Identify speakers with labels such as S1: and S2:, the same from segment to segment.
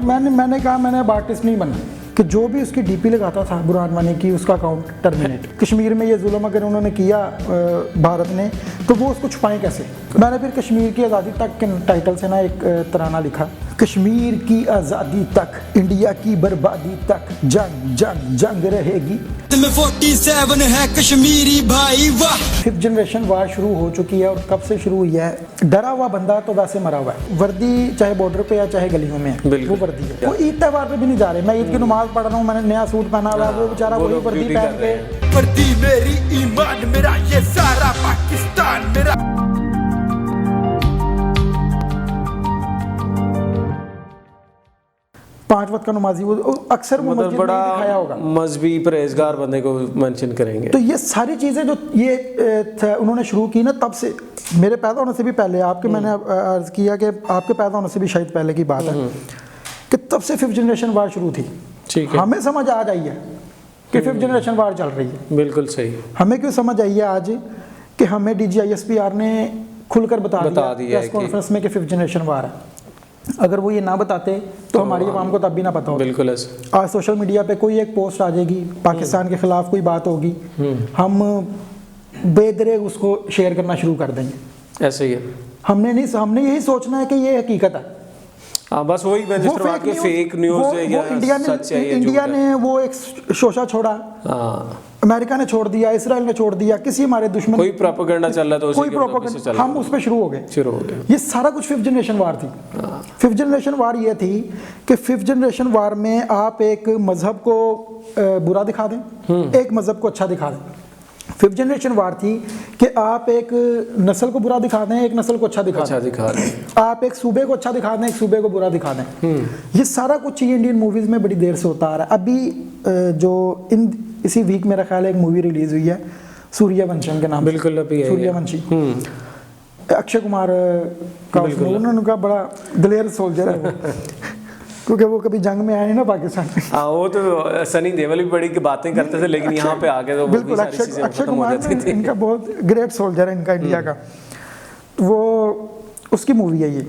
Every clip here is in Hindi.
S1: मैंने कहा मैंने अब आर्टिस्ट नहीं बनना, कि जो भी उसकी डीपी लगाता था बुरहान वानी की, उसका अकाउंट टर्मिनेट। कश्मीर में ये जुल्म अगर उन्होंने किया भारत ने, तो वो उसको छुपाएं कैसे। मैंने फिर कश्मीर की आज़ादी तक के टाइटल से ना एक तराना लिखा, कश्मीर की आज़ादी तक, इंडिया की बर्बादी तक, जंग जंग जंग रहेगी।
S2: 47 है कश्मीरी भाई वाह।
S1: 5th जनरेशन वार शुरू हो चुकी है, और कब से शुरू हुई है। डरा हुआ बंदा तो वैसे मरा हुआ है। वर्दी चाहे बॉर्डर पे या चाहे गलियों में है, वो वर्दी है। वो ईद त्यौहार पे भी नहीं जा रहे। मैं ईद की नमाज पढ़ रहा हूँ, मैंने नया सूट पहना हुआ, वो बेचारा वही वर्दी पहन के।
S2: वर्दी मेरी ईमान मेरा, ये सारा पाकिस्तान मेरा।
S1: पांच वक्त का नमाजी, वो अक्सर वो मस्जिद में दिखाया होगा।
S3: मजहबी परहेजगार बंदे को मेंशन करेंगे।
S1: तो ये सारी चीज़ें जो ये उन्होंने शुरू की ना, तब से, मेरे पैदा होने से भी पहले, आपके मैंने अर्ज किया कि आपके पैदा होने से भी शायद पहले की बात है, कि तब से 5th जनरेशन वार शुरू थी।
S3: ठीक है,
S1: हमें समझ आ जाइए कि 5th जनरेशन वार चल रही है।
S3: बिल्कुल सही।
S1: हमें क्यों समझ आई है आज कि हमें DGISPR ने खुलकर बता दिया प्रेस कॉन्फ्रेंस में कि 5th जनरेशन वार है। अगर वो ये ना बताते तो हमारी आवाम को तब भी ना पता होता।
S3: बिल्कुल ऐसे।
S1: आज सोशल मीडिया पे कोई एक पोस्ट आ जाएगी, पाकिस्तान के खिलाफ कोई बात होगी, हम बेदरे उसको शेयर करना शुरू कर देंगे।
S3: ऐसे ही है।
S1: हमने यही सोचना है कि ये हकीकत है।
S3: बस वही फेक न्यूज़ है या सच है।
S1: इंडिया ने वो एक शोशा छोड़ा, अमेरिका ने छोड़ दिया, इसराइल ने छोड़ दिया, किसी हमारे दुश्मन
S3: कोई प्रोपेगेंडा चल रहा, तो
S1: कोई प्रोपेगेंडा, हम उस पर शुरू हो गए। ये सारा कुछ 5th जनरेशन वार थी। 5th जनरेशन वार ये थी कि 5th जनरेशन वार में आप एक मजहब को बुरा दिखा दें, एक मजहब को अच्छा दिखा दें। 5th जनरेशन वार थी कि आप एक नस्ल को बुरा दिखा दें, एक नस्ल को अच्छा दिखा दें। आप एक सूबे को अच्छा दिखा दें, एक सूबे को बुरा दिखा दें। ये सारा कुछ ये इंडियन मूवीज़ में बड़ी देर से होता आ रहा है। अभी जो इसी वीक मेरा ख्याल है एक मूवी रिलीज हुई है सूर्यवंशम के नाम।
S3: बिल्कुल, अभी
S1: सूर्यवंशी, अक्षय कुमार का, उन्होंने कहा बड़ा दलेर सोल्जर है वो, क्योंकि वो कभी जंग में आए नहीं ना पाकिस्तान में।
S3: हाँ, वो तो सनी देओल भी बड़ी की बातें करते थे, लेकिन यहाँ पे आके तो
S1: बिल्कुल अक्षय कुमार इनका बहुत ग्रेट सोल्जर है इनका, इंडिया का। वो उसकी मूवी है ये।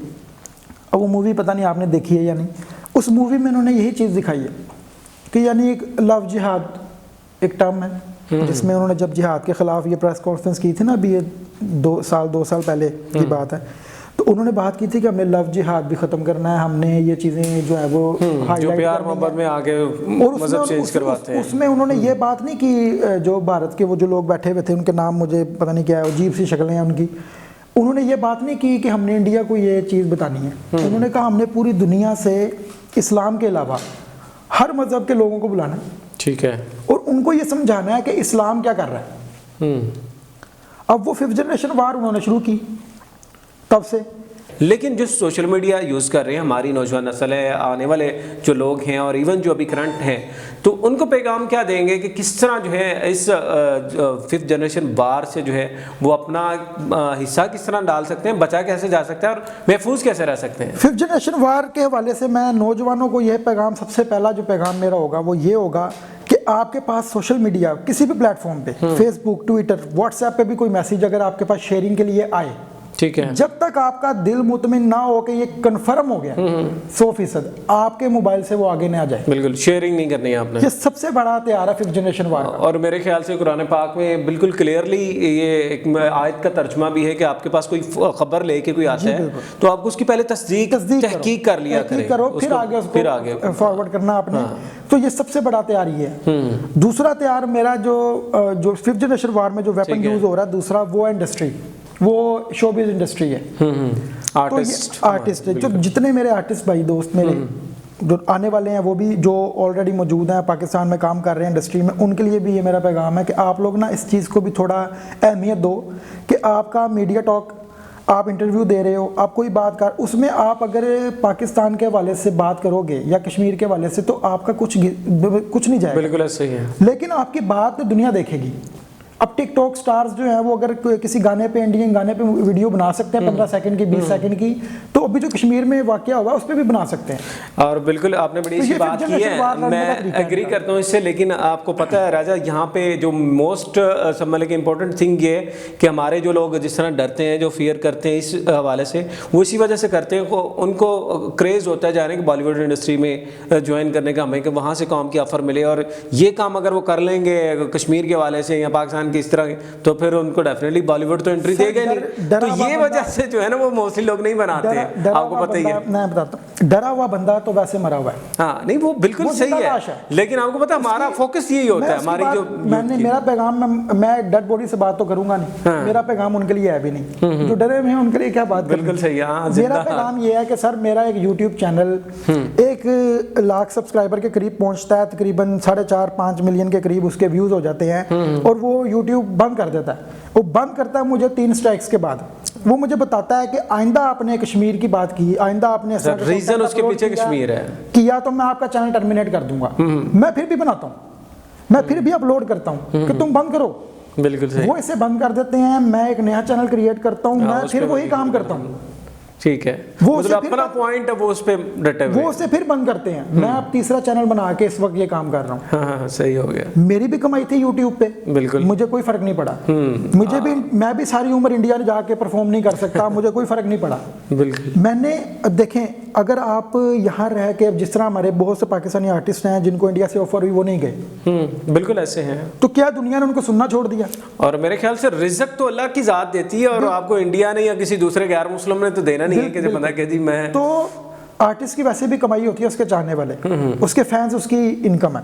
S1: अब वो मूवी पता नहीं आपने देखी है या नहीं। उस मूवी में उन्होंने यही चीज़ दिखाई है कि यानी एक लव जिहाद एक टर्म है, जिसमें उन्होंने जब जिहाद के खिलाफ ये प्रेस कॉन्फ्रेंस की थी ना, अभी ये 2 साल पहले की बात है, तो उन्होंने बात की थी कि हमें लव जिहाद भी ख़त्म करना है, हमने ये चीज़ें जो है वो
S3: जो प्यार मोहब्बत में आगे मज़हब चेंज करवाते हैं।
S1: उसमें उन्होंने ये बात नहीं कि जो भारत के वो जो लोग बैठे हुए थे, उनके नाम मुझे पता नहीं क्या है, अजीब सी शक्लें हैं उनकी, उन्होंने ये बात नहीं की कि हमने इंडिया को ये चीज़ बतानी है। उन्होंने कहा हमने पूरी दुनिया से इस्लाम के अलावा हर मज़हब के लोगों को बुलाना है।
S3: ठीक है,
S1: और उनको ये समझाना है कि इस्लाम क्या कर रहा है। अब वो 5th जनरेशन वार उन्होंने शुरू की तब से।
S3: लेकिन जो सोशल मीडिया यूज़ कर रहे हैं हमारी नौजवान नस्ल है, आने वाले जो लोग हैं और इवन जो अभी करंट हैं, तो उनको पैगाम क्या देंगे कि किस तरह जो है इस 5th जनरेशन वार से जो है वो अपना हिस्सा किस तरह डाल सकते हैं, बचा कैसे जा सकते हैं और महफूज कैसे रह सकते हैं।
S1: 5th जनरेशन वार के हवाले से मैं नौजवानों को यह पैगाम, सबसे पहला जो पैगाम मेरा होगा वो ये होगा कि आपके पास सोशल मीडिया किसी भी प्लेटफॉर्म पे, फेसबुक, ट्विटर, व्हाट्सएप पे भी कोई मैसेज अगर आपके पास शेयरिंग के लिए आए,
S3: ठीक है,
S1: जब तक आपका दिल मुतमिन ना हो कि ये कंफर्म हो गया 100%, आपके मोबाइल से वो आगे ना आ जाए।
S3: बिल्कुल शेयरिंग नहीं करनी है आपने।
S1: ये सबसे बड़ा हथियार है 5th जनरेशन वार।
S3: और मेरे ख्याल से कुरान पाक में बिल्कुल क्लियरली ये एक आयत का तर्जुमा भी है कि आपके पास कोई खबर लेके कोई आता है तो आपको उसकी पहले तहकीक कर लिया करो, फिर आगे
S1: फॉरवर्ड करना आपने। तो ये सबसे बड़ा तैयार ये है। दूसरा तैयार मेरा जो 5th जनरेशन वार में जो वेपन यूज हो रहा है, दूसरा वो इंडस्ट्री, वो शोबिज इंडस्ट्री है। आर्टिस्ट जो जितने मेरे आर्टिस्ट भाई दोस्त मेरे जो आने वाले हैं, वो भी जो ऑलरेडी मौजूद हैं पाकिस्तान में काम कर रहे हैं इंडस्ट्री में, उनके लिए भी ये मेरा पैगाम है कि आप लोग ना इस चीज़ को भी थोड़ा अहमियत दो कि आपका मीडिया टॉक, आप इंटरव्यू दे रहे हो, आप कोई बात कर, उसमें आप अगर पाकिस्तान के हवाले से बात करोगे या कश्मीर के हवाले से तो आपका कुछ नहीं जाएगा।
S3: बिल्कुल सही है।
S1: लेकिन आपकी बात दुनिया देखेगी अब टिकटॉक स्टार्स जो हैं वो अगर किसी गाने पे, इंडियन गाने पे वीडियो बना सकते हैं 15 सेकंड की, 20 सेकंड की, तो अभी जो कश्मीर में वाकया हुआ उस पर भी बना सकते हैं।
S3: और बिल्कुल आपने बड़ी अच्छी बात की है, मैं एग्री करता हूँ इससे। लेकिन आपको पता है राजा, यहाँ पे जो मोस्ट मतलब कि इम्पोर्टेंट थिंग ये है कि हमारे जो लोग जिस तरह डरते हैं, जो फियर करते हैं इस हवाले से, वो इसी वजह से करते हैं, उनको क्रेज़ होता है जाने कि बॉलीवुड इंडस्ट्री में ज्वाइन करने का, हमें कि वहाँ से काम की ऑफर मिले, और ये काम अगर वो कर लेंगे कश्मीर के हवाले से या पाकिस्तान की इस तरह, तो फिर उनको डेफिनेटली बॉलीवुड तो एंट्री देगा नहीं। तो ये वजह से जो है ना वो मोस्टली लोग नहीं बनाते हैं, आपको पता ही है।
S1: मैं बताता हूँ, डरा हुआ बंदा तो वैसे मरा हुआ है।
S3: हाँ नहीं वो बिल्कुल सही है, लेकिन आपको पता हमारा फोकस यही होता है, हमारी जो
S1: मेरा पैगाम, मैं डेड बॉडी से बात तो करूंगा नहीं, मेरा पैगाम उनके लिए है भी नहीं, जो डरे हुए हैं उनके लिए क्या बात।
S3: बिल्कुल सही है।
S1: मेरा पैगाम ये है कि सर मेरा एक यूट्यूब चैनल 1 लाख सब्सक्राइबर के करीब पहुंचता है, तकरीबन 4.5-5 मिलियन के करीब उसके व्यूज हो जाते हैं, और वो यूट्यूब बंद कर देता है। वो बंद करता है मुझे 3 स्ट्राइक्स के बाद। वो मुझे बताता है कि आइंदा आपने कश्मीर की बात की, आइंदा आपने
S3: रीजन उसके पीछे कश्मीर है
S1: किया, तो मैं आपका चैनल टर्मिनेट कर दूंगा। मैं फिर भी बनाता हूँ, मैं फिर भी अपलोड करता हूँ कि तुम बंद करो।
S3: बिल्कुल सही।
S1: वो इसे बंद कर देते हैं, मैं एक नया चैनल क्रिएट करता हूँ, मैं फिर वही काम करता हूँ।
S3: ठीक है, वो मतलब अपना पॉइंट है, वो उस पे डटे हुए,
S1: वो उसे फिर बंद करते हैं। मैं अब तीसरा चैनल बना के इस वक्त ये काम कर रहा हूँ।
S3: हाँ, सही हो गया।
S1: मेरी भी कमाई थी यूट्यूब पे,
S3: बिल्कुल,
S1: मुझे कोई फर्क नहीं पड़ा। मुझे भी, मैं भी सारी उम्र इंडिया में जाके परफॉर्म नहीं कर सकता, मुझे कोई फर्क नहीं पड़ा।
S3: बिल्कुल।
S1: मैंने देखें, अगर आप यहाँ रह के, जिस तरह हमारे बहुत से पाकिस्तानी आर्टिस्ट हैं जिनको इंडिया से ऑफर हुई वो नहीं गए,
S3: बिल्कुल ऐसे हैं,
S1: तो क्या दुनिया ने उनको सुनना छोड़ दिया?
S3: और मेरे ख्याल से रिज़्क तो अल्लाह की ज़ात देती है, और आपको इंडिया ने या किसी दूसरे गैर मुस्लिम ने तो देना नहीं है कि बंदा कह दी मैं। तो
S1: आर्टिस्ट की वैसे भी कमाई होती है, उसके चाहने वाले, उसके फैंस, उसकी इनकम है।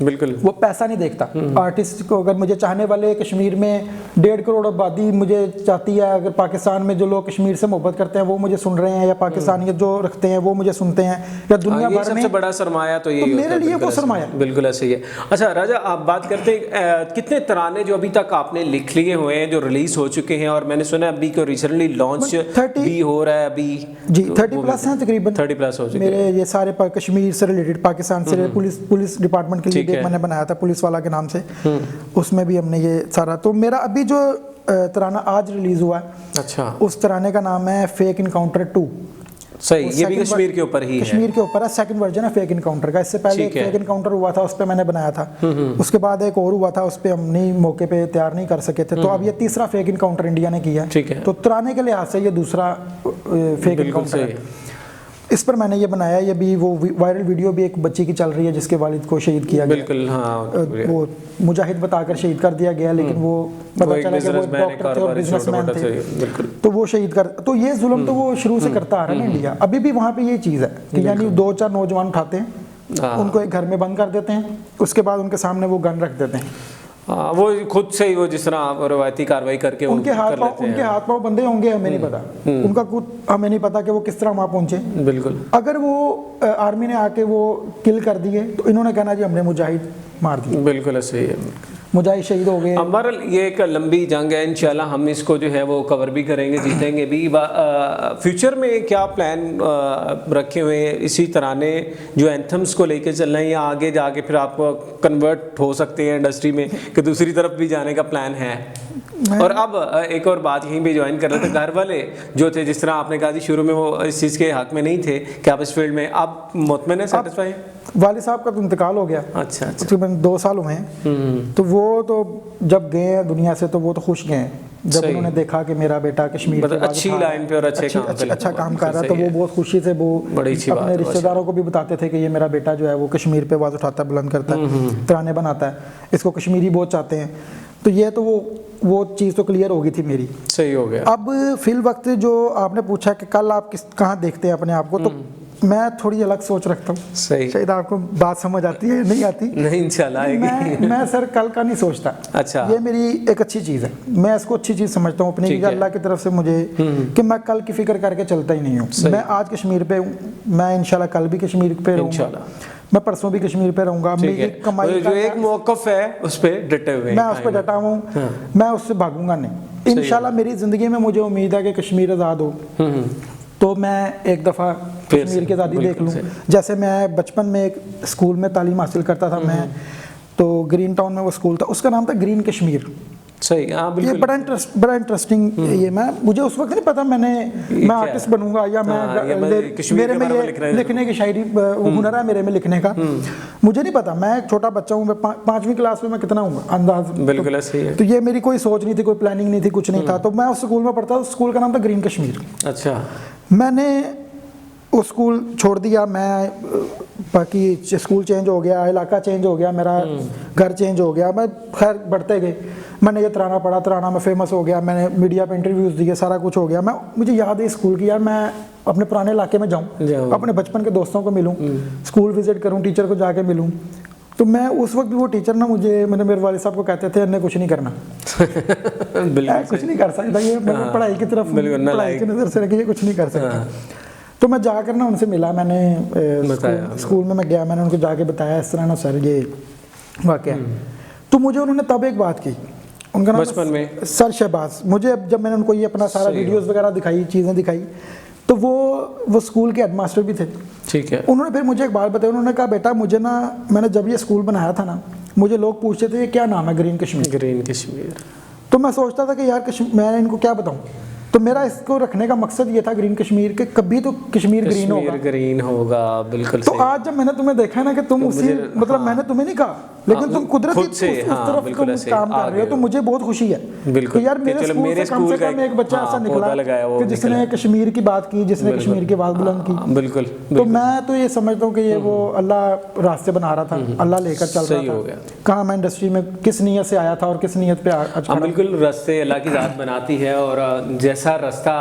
S3: बिल्कुल,
S1: वो पैसा नहीं देखता आर्टिस्ट को। अगर मुझे चाहने वाले कश्मीर में 1.5 करोड़ आबादी मुझे चाहती है, अगर पाकिस्तान में जो लोग कश्मीर से मोहब्बत करते हैं वो मुझे सुन रहे हैं, या पाकिस्तानियत जो रखते हैं वो मुझे सुनते हैं, या दुनिया भर में
S3: सबसे बड़ा सरमाया तो यही
S1: मेरे लिए वो सरमाया।
S3: बिल्कुल ऐसे ही है। अच्छा राजा, आप बात करते हैं कितने तराने जो अभी तक आपने लिख लिए हुए हैं, जो रिलीज हो चुके हैं, और मैंने सुना अभी को रिसेंटली लॉन्च भी हो रहा है अभी जी,
S1: 30+ हैं तकरीबन,
S3: 30+ हो चुके
S1: मेरे ये सारे कश्मीर से रिलेटेड, पाकिस्तान से पुलिस डिपार्टमेंट के लिए मैंने बनाया था, पुलिस वाला के नाम से, उसमें भी हमने ये सारा। तो मेरा अभी जो तराना आज रिलीज हुआ है,
S3: अच्छा,
S1: उस तराने का नाम है फेक इनकाउंटर 2।
S3: सही, ये भी कश्मीर के ऊपर ही है,
S1: कश्मीर के ऊपर है, सेकंड वर्जन है फेक इनकाउंटर का। इससे पहले एक फेक इनकाउंटर हुआ था, उस पे मैंने बनाया था, उसके बाद एक और हुआ था, उस पे हम नहीं मौके पे तैयार नहीं कर सके थे, तो अब ये तीसरा फेक इनकाउंटर इंडिया ने किया है। तो तराने के लिहाज से ये दूसरा फेक इनकाउंटर है। इस पर मैंने ये बनाया, ये भी वो वायरल वीडियो भी एक बच्ची की चल रही है जिसके वालिद को शहीद किया गया।
S3: बिल्कुल, हाँ,
S1: वो मुजाहिद बताकर शहीद कर दिया गया, लेकिन वो पता चला कि वो डॉक्टर थे और बिजनेसमैन थे, तो वो शहीद कर। तो ये जुल्म तो वो शुरू से करता आ रहा है ना इंडिया। अभी भी वहाँ पे ये चीज़ है कि यानी 2-4 नौजवान उठाते हैं, उनको एक घर में बंद कर देते हैं, उसके बाद उनके सामने वो गन रख देते हैं।
S3: वो खुद से ही वो जिस तरह रवायती कार्रवाई करके
S1: उनके हाथ पाँव बंदे होंगे, हमें नहीं पता, उनका खुद हमें नहीं पता कि वो किस तरह वहाँ पहुंचे।
S3: बिल्कुल,
S1: अगर वो आर्मी ने आके वो किल कर दिए तो इन्होंने कहना जी हमने मुजाहिद मार दिए।
S3: बिल्कुल सही है,
S1: मुजाहिद शहीद हो गए।
S3: हमारा ये एक लंबी जंग है, इंशाल्लाह हम इसको जो है वो कवर भी करेंगे, जीतेंगे भी। फ्यूचर में क्या प्लान रखे हुए हैं इसी तरह ने जो एंथम्स को लेके चलना है, या आगे जाके फिर आप कन्वर्ट हो सकते हैं इंडस्ट्री में कि दूसरी तरफ भी जाने का प्लान है? और अब एक और बात यहीं पे ज्वाइन कर रहे थे, घर वाले जो थे, जिस तरह आपने कहा जी शुरू में वो इस चीज़ के हक में नहीं थे कि आप इस फील्ड में, अब मुतमईन है, सेटिस्फाई?
S1: वालिद साहब का तो इंतकाल हो गया,
S3: अच्छा,
S1: तकरीबन 2 साल हुए हैं, तो वो तो जब गए हैं दुनिया से तो वो तो खुश गए हैं जब उन्होंने देखा कि मेरा बेटा कश्मीर
S3: मतलब अच्छी लाइन पे और अच्छा
S1: काम कर रहा है, तो वो बहुत खुशी से वो अपने रिश्तेदारों को भी बताते थे कि ये मेरा बेटा जो है वो कश्मीर पे आवाज़ उठाता है, बुलंद करता है, तराने बनाता है, इसको कश्मीरी बहुत चाहते हैं। तो ये तो वो चीज़ तो क्लियर हो गई थी मेरी,
S3: सही हो गया।
S1: अब फिल वक्त जो आपने पूछा कि कल आप कहाँ देखते हैं अपने आप को, तो मैं थोड़ी अलग सोच रखता हूँ।
S3: सही,
S1: शायद आपको बात समझ आती है, नहीं आती?
S3: नहीं, इंशाल्लाह आएगी।
S1: मैं सर कल का नहीं सोचता। अच्छा, ये मेरी एक अच्छी चीज़ है, मैं इसको अच्छी चीज़ समझता हूँ अपनी, अल्लाह की तरफ से मुझे कि मैं कल की फिक्र करके चलता ही नहीं हूँ। मैं आज कश्मीर पे हूँ, मैं इंशाल्लाह कल भी कश्मीर पे रहूँगा, मैं परसों भी कश्मीर पे रहूँगा। मेरी कमाई
S3: जो एक मौक़िफ़ है उस पे डटे हुए,
S1: मैं उस पर डटा हूँ, मैं उससे भागूंगा नहीं। इंशाल्लाह मेरी ज़िंदगी में मुझे उम्मीद है कि कश्मीर आज़ाद हो, तो मैं एक दफ़ा कश्मीर की आज़ादी देख लूँ। जैसे मैं बचपन में एक स्कूल में तालीम हासिल करता था मैं, तो ग्रीन टाउन में वो स्कूल था, उसका नाम था ग्रीन कश्मीर।
S3: सही, हाँ
S1: ये
S3: बिल्कुल।
S1: बड़ा इंटरेस्टिंग ये मुझे उस वक्त नहीं पता मैं आर्टिस्ट बनूंगा या मेरे में ये लिखने की शायरी हुनर है मेरे में लिखने का, मुझे नहीं पता। मैं एक छोटा बच्चा हूँ, मैं 5वीं क्लास में मैं कितना हूँ अंदाज,
S3: बिल्कुल सही है।
S1: तो ये मेरी कोई सोच नहीं थी, कोई प्लानिंग नहीं थी, कुछ नहीं था। तो मैं उस स्कूल में पढ़ता था, उस स्कूल का नाम था ग्रीन कश्मीर।
S3: अच्छा,
S1: मैंने वो स्कूल छोड़ दिया, मैं बाकी स्कूल चेंज हो गया, इलाका चेंज हो गया, मेरा घर चेंज हो गया, मैं खैर बढ़ते गए। मैंने ये तराना पढ़ा, तराना में फेमस हो गया, मैंने मीडिया पे इंटरव्यूज़ दिए, सारा कुछ हो गया। मुझे याद है स्कूल की, यार मैं अपने पुराने इलाके में जाऊँ, अपने बचपन के दोस्तों को मिलूँ, स्कूल विजिट करूँ, टीचर को जाके मिलूँ। तो मैं उस वक्त भी वो टीचर ना मुझे मेरे वाले साहब को कहते थे, इन्हें कुछ नहीं करना कुछ नहीं कर सकता ये, पढ़ाई की तरफ, पढ़ाई की नज़र से रखिए, ये कुछ नहीं कर सकता। तो मैं जाकर ना उनसे मिला, मैंने स्कूल में मैं गया, मैंने उनको जाके बताया इस तरह ना सर ये वाकया। तो मुझे उन्होंने तब एक बात की, उनका नाम
S3: बचपन में
S1: सर शहबाज। मुझे जब मैंने उनको ये अपना सारा वीडियोस वगैरह दिखाई, चीज़ें दिखाई, तो वो स्कूल के हेडमास्टर भी थे।
S3: ठीक है।
S1: उन्होंने फिर मुझे एक बात बताई, उन्होंने कहा बेटा मुझे ना, मैंने जब ये स्कूल बनाया था ना, मुझे लोग पूछते थे क्या नाम है, ग्रीन कश्मीर।
S3: ग्रीन कश्मीर।
S1: तो मैं सोचता था कि यार मैं इनको क्या बताऊं। तो मेरा इसको रखने का मकसद ये था ग्रीन कश्मीर के, कभी तो कश्मीर ग्रीन होगा। बिल्कुल
S3: तो
S1: आज जब मैंने तुम्हें देखा ना कि तुम उसी मतलब मैंने तुम्हें नहीं कहा, लेकिन तुम कुदरती उस तरफ तुम काम कर रहे हो, तो मुझे बहुत खुशी है कि यार मेरे स्कूल से कम एक बच्चा ऐसा निकला कि जिसने कश्मीर की बात की, जिसने कश्मीर की बात बुलंद की।
S3: बिल्कुल।
S1: तो मैं तो ये समझता हूँ कि ये वो अल्लाह रास्ते बना रहा था, अल्लाह लेकर चल रहा था। कहाँ मैं इंडस्ट्री में किस नीयत से आया था और किस नीयत पे आज।
S3: बिल्कुल, रास्ते अल्लाह की ज़ात बनाती है, और जैसा रास्ता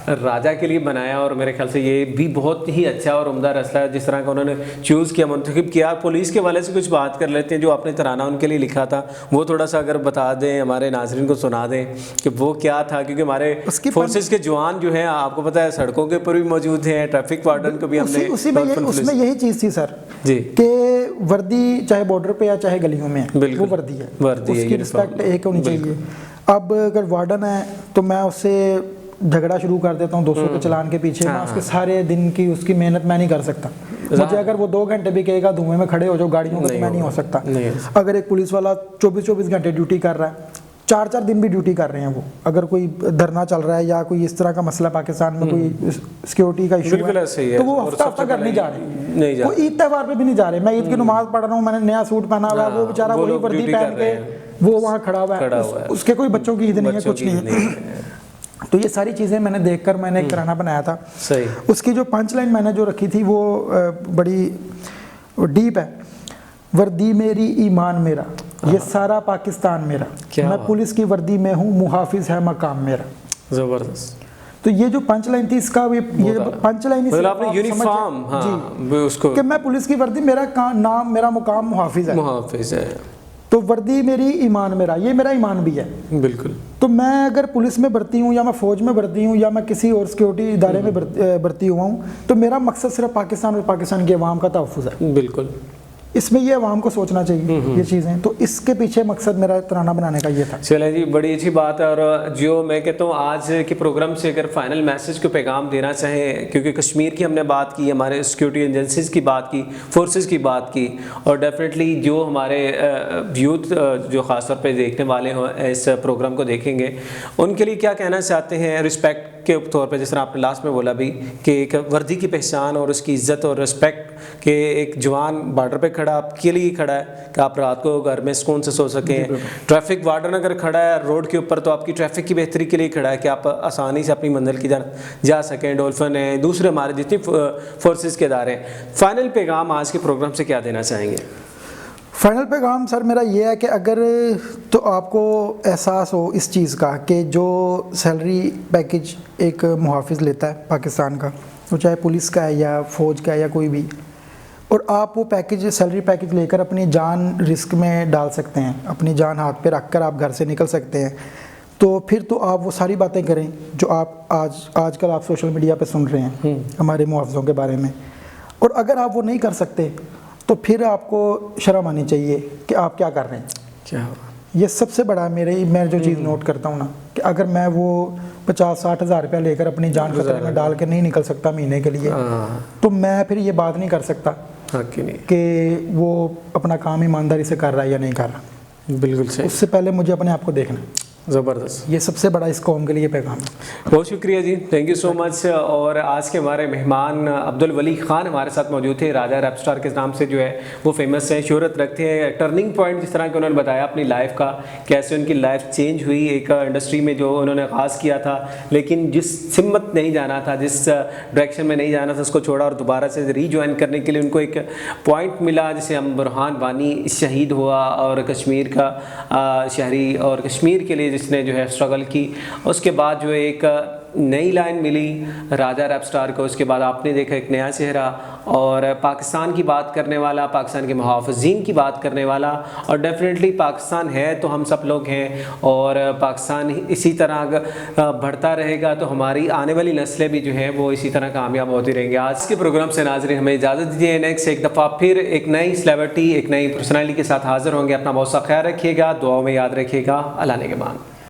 S3: राजा के लिए बनाया, और मेरे ख्याल से ये भी बहुत ही अच्छा और उम्दा रास्ता है जिस तरह का उन्होंने चूज़ किया, मुंतखब किया। पुलिस के वाले से कुछ बात कर लेते हैं, जो आपने तराना उनके लिए लिखा था, वो थोड़ा सा अगर बता दें, हमारे नाज़रीन को सुना दें कि वो क्या था, क्योंकि हमारे फोर्सेस के जवान जो हैं, आपको पता है, सड़कों के ऊपर भी मौजूद हैं, ट्रैफिक वार्डन को भी हमने
S1: उसमें यही चीज़ थी सर
S3: जी,
S1: कि वर्दी चाहे बॉर्डर पे या चाहे गलियों में है, वो वर्दी है, उसकी रिस्पेक्ट एक होनी चाहिए। अब अगर वार्डन है तो मैं उससे झगड़ा शुरू कर देता हूँ 200 के चलान के पीछे, मैं उसके सारे दिन की उसकी मेहनत मैं नहीं कर सकता। मुझे अगर वो 2 घंटे भी कहेगा धुएं में खड़े हो जाओ गाड़ियों में, तो मैं नहीं हो सकता। अगर एक पुलिस वाला 24-24 घंटे ड्यूटी कर रहा है, 4-4 दिन भी ड्यूटी कर रहे हैं वो, अगर कोई धरना चल रहा है या कोई इस तरह का मसला पाकिस्तान में, कोई सिक्योरिटी का इशू है, तो वो हफ्ता घर नहीं जा रहे, कोई ईद त्यौहार पे भी नहीं जा रहे। मैं ईद की नमाज पढ़ रहा हूँ, मैंने नया सूट पहना हुआ, वो बेचारा वही वर्दी पहन के वो वहाँ खड़ा हुआ है, उसके कोई बच्चों की ईद नहीं है, कुछ नहीं है। तो ये सारी चीज़ें मैंने देखकर मैंने एक तराना बनाया था।
S3: सही।
S1: उसकी जो पंच लाइन मैंने जो रखी थी वो बड़ी डीप है। वर्दी मेरी ईमान मेरा, ये सारा पाकिस्तान मेरा, मैं पुलिस की वर्दी में हूँ, मुहाफिज है मकाम मेरा।
S3: जबरदस्त।
S1: तो ये जो पंच लाइन थी इसका, ये पंच लाइन
S3: यूनिफॉर्म
S1: उसको कि मैं पुलिस की वर्दी, मेरा नाम मेरा मुकाम मुहाफिज है। तो वर्दी मेरी ईमान मेरा, ये मेरा ईमान भी है।
S3: बिल्कुल।
S1: तो मैं अगर पुलिस में भर्ती हूँ या मैं फौज में भर्ती हूँ या मैं किसी और सिक्योरिटी इदारे में भर्ती हुआ हूँ, तो मेरा मकसद सिर्फ पाकिस्तान और पाकिस्तान की अवाम का तहफ़्फ़ुज़ है।
S3: बिल्कुल।
S1: इसमें ये अवाम को सोचना चाहिए ये चीज़ें, तो इसके पीछे मकसद मेरा तराना बनाने का ये था।
S3: चले जी, बड़ी अच्छी बात है। और जो मैं कहता हूँ आज के प्रोग्राम से अगर फाइनल मैसेज को पैगाम देना चाहें, क्योंकि कश्मीर की हमने बात की, हमारे सिक्योरिटी एजेंसीज की बात की, फोर्सेस की बात की, और डेफिनेटली जो हमारे यूथ जो ख़ासतौर पर देखने वाले हों इस प्रोग्राम को देखेंगे, उनके लिए क्या कहना चाहते हैं रिस्पेक्ट के तौर पे? जिस तरह आपने लास्ट में बोला भी कि एक वर्दी की पहचान और उसकी इज्जत और रिस्पेक्ट के, एक जवान बॉर्डर पे खड़ा आपके लिए खड़ा है कि आप रात को घर में सुकून से सो सकें। ट्रैफिक वार्डन अगर खड़ा है रोड के ऊपर, तो आपकी ट्रैफिक की बेहतरी के लिए खड़ा है कि आप आसानी से अपनी मंजिल की जा सकें। डॉल्फिन है, दूसरे हमारे जितनी फोर्सेस के इदारे हैं। फाइनल पैगाम आज के प्रोग्राम से क्या देना चाहेंगे?
S1: फाइनल पैगाम सर मेरा ये है कि अगर तो आपको एहसास हो इस चीज़ का कि जो सैलरी पैकेज एक मुहाफिज लेता है पाकिस्तान का, वो चाहे पुलिस का है या फ़ौज का है या कोई भी, और आप वो पैकेज सैलरी पैकेज लेकर अपनी जान रिस्क में डाल सकते हैं, अपनी जान हाथ पे रख कर आप घर से निकल सकते हैं, तो फिर तो आप वो सारी बातें करें जो आप आजकल आप सोशल मीडिया पे सुन रहे हैं हमारे मुआवज़ों के बारे में। और अगर आप वो नहीं कर सकते तो फिर आपको शर्म आनी चाहिए कि आप क्या कर रहे हैं।
S3: क्या
S1: ये सबसे बड़ा मैं जो चीज़ नोट करता हूँ ना, कि अगर मैं वो 50-60 हज़ार रुपया लेकर अपनी जान खतरे में डाल के नहीं निकल सकता महीने के लिए, तो मैं फिर ये बात नहीं कर सकता कि वो अपना काम ईमानदारी से कर रहा है या नहीं कर रहा।
S3: बिल्कुल सही,
S1: उससे पहले मुझे अपने आप को देखना है।
S3: ज़बरदस्त।
S1: ये सबसे बड़ा इस कौम के लिए पैगाम है।
S3: बहुत शुक्रिया जी, थैंक यू सो मच। और आज के हमारे मेहमान अब्दुल वली ख़ान हमारे साथ मौजूद थे। राजा रैप स्टार के नाम से जो है वो फेमस है, शोहरत रखते हैं। टर्निंग पॉइंट जिस तरह के उन्होंने बताया अपनी लाइफ का, कैसे उनकी लाइफ चेंज हुई एक इंडस्ट्री में जो उन्होंने आगाज़ किया था, लेकिन जिस सिमत नहीं जाना था, जिस डायरेक्शन में नहीं जाना था, उसको छोड़ा और दोबारा से रीजॉइन करने के लिए उनको एक पॉइंट मिला, जैसे हम बुरहान वानी शहीद हुआ और कश्मीर का शहरी और कश्मीर के लिए जिसने जो है स्ट्रगल की, उसके बाद जो एक नई लाइन मिली राजा रैप स्टार को। उसके बाद आपने देखा एक नया चेहरा और पाकिस्तान की बात करने वाला, पाकिस्तान के मुहाफ़िज़ीन की बात करने वाला। और डेफिनेटली पाकिस्तान है तो हम सब लोग हैं, और पाकिस्तान इसी तरह बढ़ता रहेगा तो हमारी आने वाली नस्लें भी जो हैं वो इसी तरह कामयाब होती रहेंगी। आज के प्रोग्राम से नाज़रीन हमें इजाज़त दीजिए। नेक्स्ट एक दफ़ा फिर एक नई सेलिब्रिटी, एक नई पर्सनैलिटी के साथ हाज़िर होंगे। अपना बहुत सा ख्याल रखिएगा, दुआओं में याद रखिएगा। अल्लाह ने के मान।